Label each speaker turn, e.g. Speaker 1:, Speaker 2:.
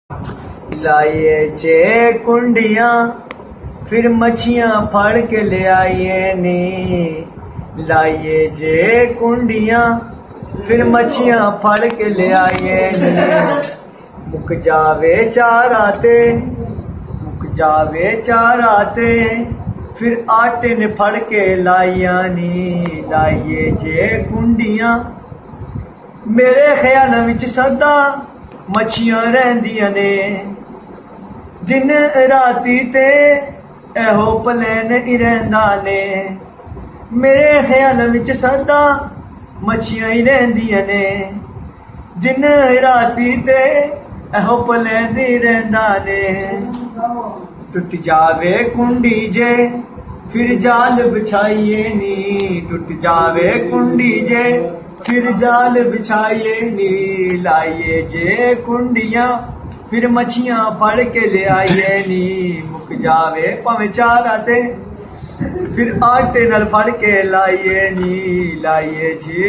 Speaker 1: लाइए चे कुंडियां फिर मछियां फड़ के ले आइए नी। लाइए जे कुंडियां फिर मछियां फड़ के ले आइए नी। मुक जावे चार आते, मुक जावे चार आते, फिर आटे ने फड़ के लाइया नी। लाइए जे कुंडियां मेरे ख्याल विच सदा मछियां रहिंदियां ने। दिन राती ते एहो प्लैन ही रहिंदा ने। मेरे ख्याल विच सदा मछियां ही रहिंदियां ने। दिन राती ते एहो प्लैन ही रहिंदा ने। टुट जावे कुंडी जे फिर जाल बिछाइए नी। टुट जावे कुंडी जे फिर जाल बिछाइए नी। लाइए जे कुंडियां फिर मछियां फड़ के ले आइए नी। मुक जावे भावें चार आते, फिर आटे नाल फड़ के लाइए नी। लाइए जी